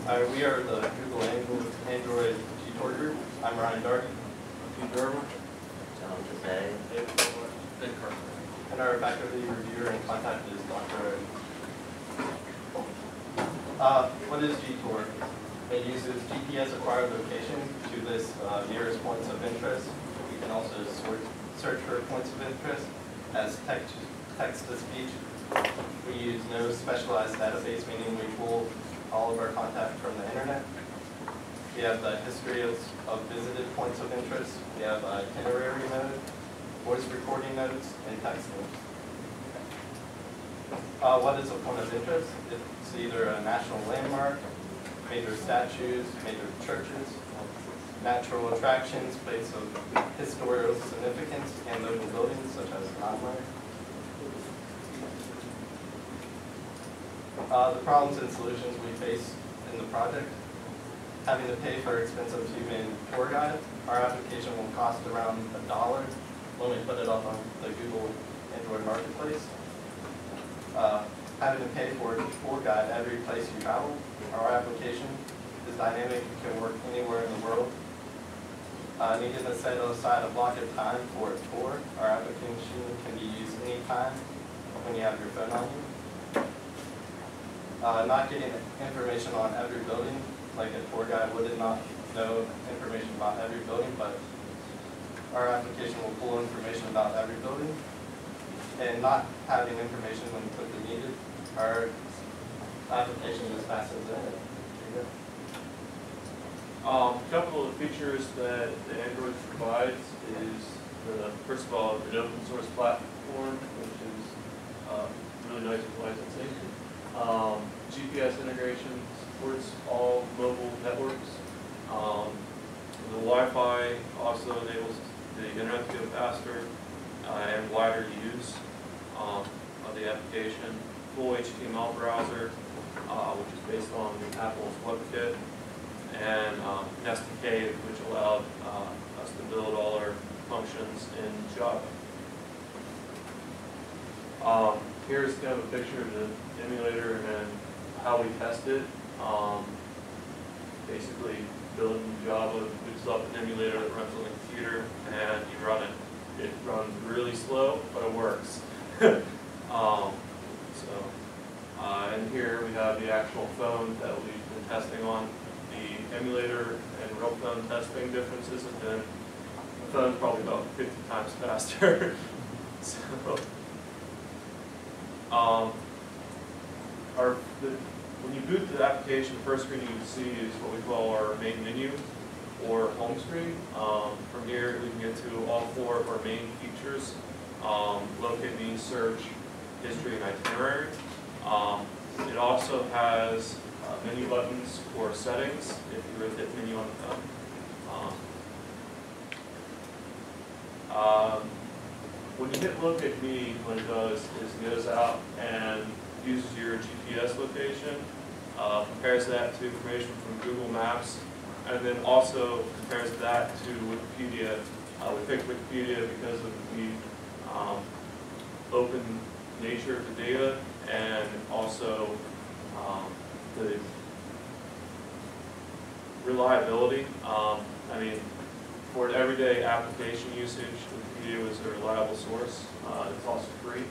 We are the Google Android tutor group. I'm Ryan Darby. John Today. And our faculty reviewer and contact is Dr. What is Gtour? It uses GPS acquired location to list nearest points of interest. We can also search for points of interest as text-to-speech. We use no specialized database, meaning we pull all of our contact from the internet. We have the history of visited points of interest. We have itinerary mode, voice recording notes, and text notes. What is a point of interest? It's either a national landmark, major statues, major churches, natural attractions, places of historical significance, and local buildings such as an outline. The problems and solutions we face in the project: having to pay for expensive human tour guide. Our application will cost around $1 when we put it up on the Google Android Marketplace. Having to pay for a tour guide every place you travel. Our application is dynamic, it can work anywhere in the world. Needing to set aside a block of time for a tour. Our application can be used anytime when you have your phone on you. Not getting information on every building, like a tour guide would not know information about every building, but our application will pull information about every building. And not having information when quickly needed. Our application is fast as that. A couple of features that the Android provides is, first of all, an open source platform, which is really nice with licensing. GPS integration supports all mobile networks. The Wi-Fi also enables the internet to go faster and wider use of the application. Full HTML browser, which is based on Apple's WebKit, and SDK, which allowed us to build all our functions in Java. Here's kind of a picture of the emulator and how we test it. Basically, build in Java, boots up an emulator that runs on the computer, and you run it. It runs really slow, but it works. And here we have the actual phone that we've been testing on. The emulator and real phone testing differences have been, the phone's probably about 50 times faster. When you boot the application, the first screen you see is what we call our main menu, or home screen. From here, we can get to all 4 of our main features: locate, mean, search, history, and itinerary. It also has menu buttons for settings if you rotate the menu on the phone. When you hit locate me, what it does is it goes out and uses your GPS location, compares that to information from Google Maps, and then also compares that to Wikipedia. We picked Wikipedia because of the open nature of the data, and also the reliability. I mean, for everyday application usage, Wikipedia was a reliable source. It's also free.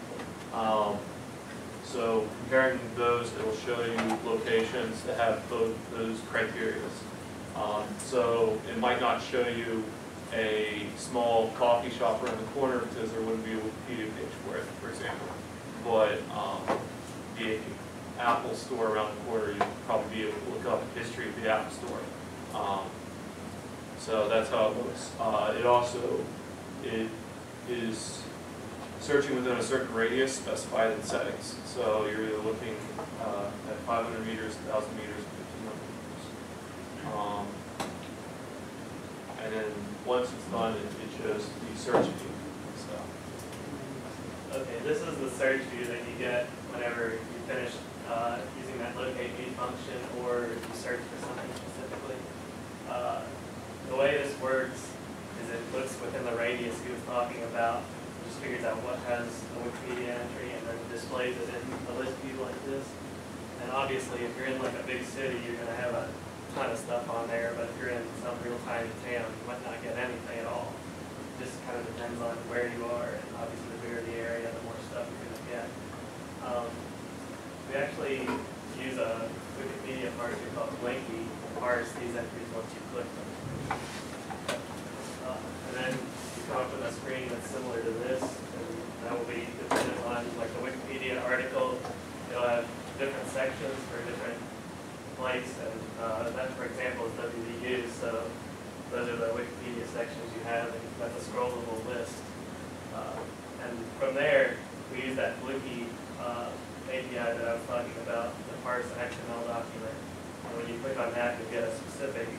So comparing those, it will show you locations that have both those criteria. So it might not show you a small coffee shop around the corner because there wouldn't be a Wikipedia page for it, for example. But the Apple store around the corner, you'd probably be able to look up the history of the Apple store. So that's how it looks. It is searching within a certain radius specified in settings. So you're either looking at 500 meters, 1,000 meters, 1,500 meters. And then once it's done, it shows the search view. So. Okay, this is the search view that you get whenever you finish using that locate me function, or you search for something specifically. The way this works is it looks within the radius he was talking about, figures out what has a Wikipedia entry and then displays it in a list view like this. And obviously, if you're in like a big city, you're gonna have a ton of stuff on there, but if you're in some real tiny town, you might not get anything at all. It just kind of depends on where you are, and obviously the bigger the area, the more stuff you're gonna get. We actually use a Wikipedia parser called Blinky to parse these entries once you click them. And then you come up with a screen that's similar to this, and that will be dependent on, like the Wikipedia article, it'll have different sections for different place, and that, for example, is WVU, so those are the Wikipedia sections you have, and that's a scrollable list. And from there, we use that Blinky API that I was talking about to parse an XML document. And when you click on that, you get a specific